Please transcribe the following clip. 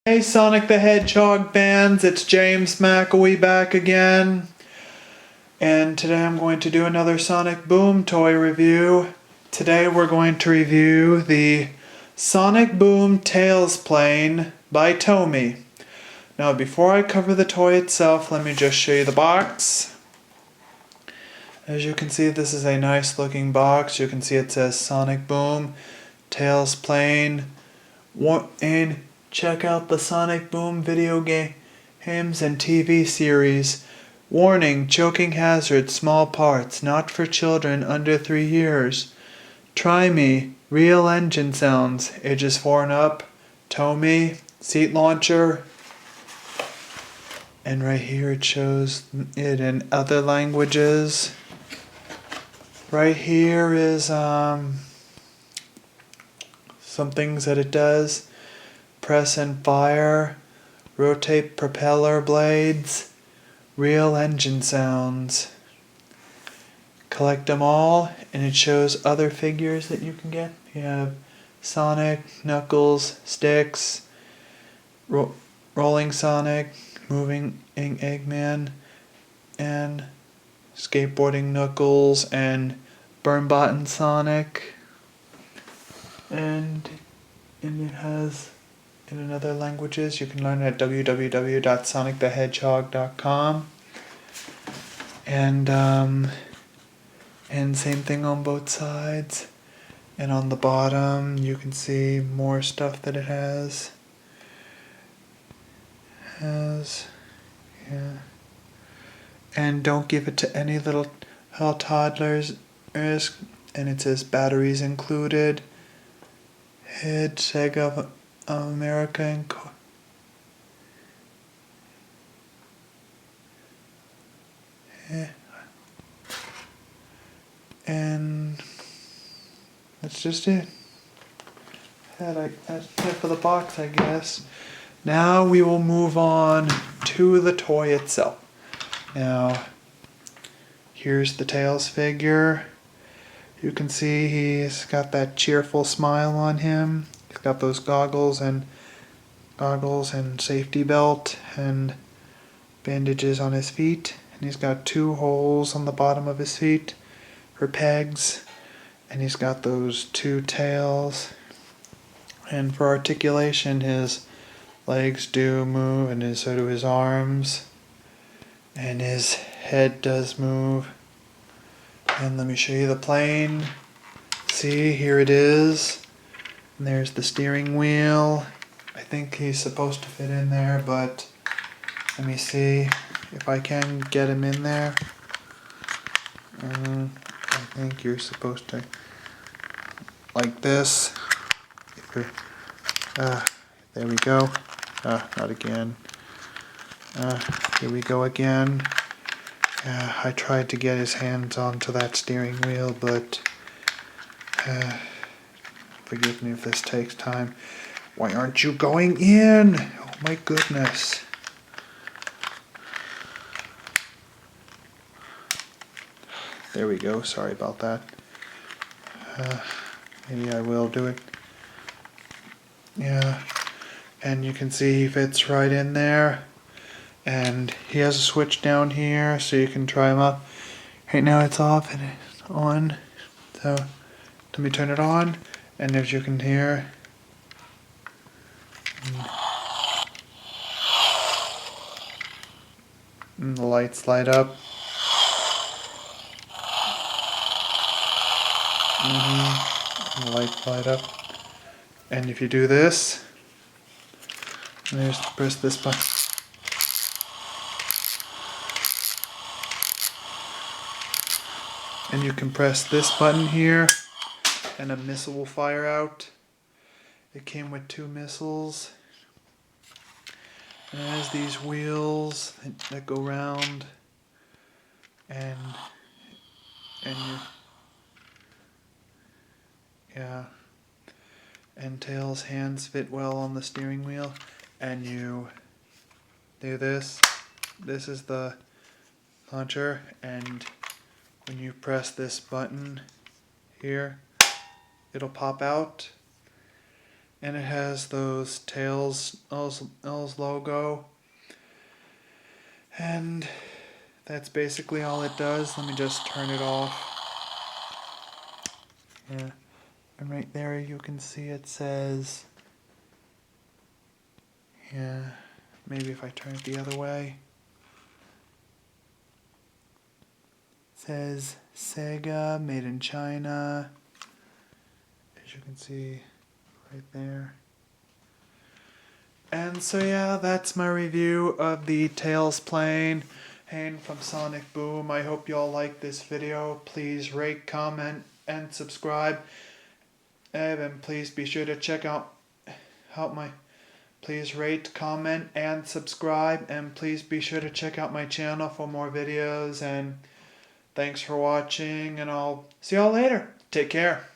Hey Sonic the Hedgehog fans, it's James McIlwee back again. And today I'm going to do another Sonic Boom toy review. Today we're going to review the Sonic Boom Tails Plane by Tomy. Now before I cover the toy itself, let me just show you the box. As you can see, this is a nice looking box. You can see it says Sonic Boom Tails Plane. And check out the Sonic Boom video games and TV series. Warning, choking hazard, small parts, not for children under 3 years. Try me, real engine sounds, ages 4 and up. Tomy, seat launcher. And right here it shows it in other languages. Right here is some things that it does. Press and fire, rotate propeller blades, real engine sounds. Collect them all, and it shows other figures that you can get. You have Sonic, Knuckles, Sticks, Rolling Sonic, Moving Eggman, and Skateboarding Knuckles, and Burn-Button Sonic. And it has in other languages. You can learn at www.sonicthehedgehog.com. And same thing on both sides. And on the bottom you can see more stuff that it has. And don't give it to any little toddlers. And it says batteries included. Head Sega of America and that's just it. That's it for the box, I guess. Now we will move on to the toy itself. Now, here's the Tails figure. You can see he's got that cheerful smile on him. He's got those goggles and safety belt and bandages on his feet. And he's got 2 holes on the bottom of his feet for pegs. And he's got those 2 tails. And for articulation, his legs do move, and so do his arms. And his head does move. And let me show you the plane. See, here it is. And there's the steering wheel. I think he's supposed to fit in there, but let me see if I can get him in there. I think you're supposed to, like this. There we go. Not again. Here we go again. I tried to get his hands onto that steering wheel, but forgive me if this takes time. Why aren't you going in? Oh my goodness. There we go. Sorry about that. Maybe I will do it. Yeah. And you can see he fits right in there. And he has a switch down here, so you can try him up. Right now it's off and it's on. So let me turn it on. And as you can hear, and the lights light up. And the lights light up. And if you do this, and there's press this button. And you can press this button here, and a missile will fire out. It came with 2 missiles. And it has these wheels that go round. And Tails' hands fit well on the steering wheel. And you do this. This is the launcher, and when you press this button here, it'll pop out, and it has those Tails L's logo. And that's basically all it does. Let me just turn it off. Yeah, and right there you can see it says, yeah, maybe if I turn it the other way. It says Sega, made in China, as you can see right there. And so yeah, that's my review of the Tails plane and from Sonic Boom. I hope you all like this video. Please rate, comment, and subscribe. And please be sure to check out my... Please rate, comment, and subscribe. And please be sure to check out my channel for more videos. And thanks for watching, and I'll see y'all later. Take care.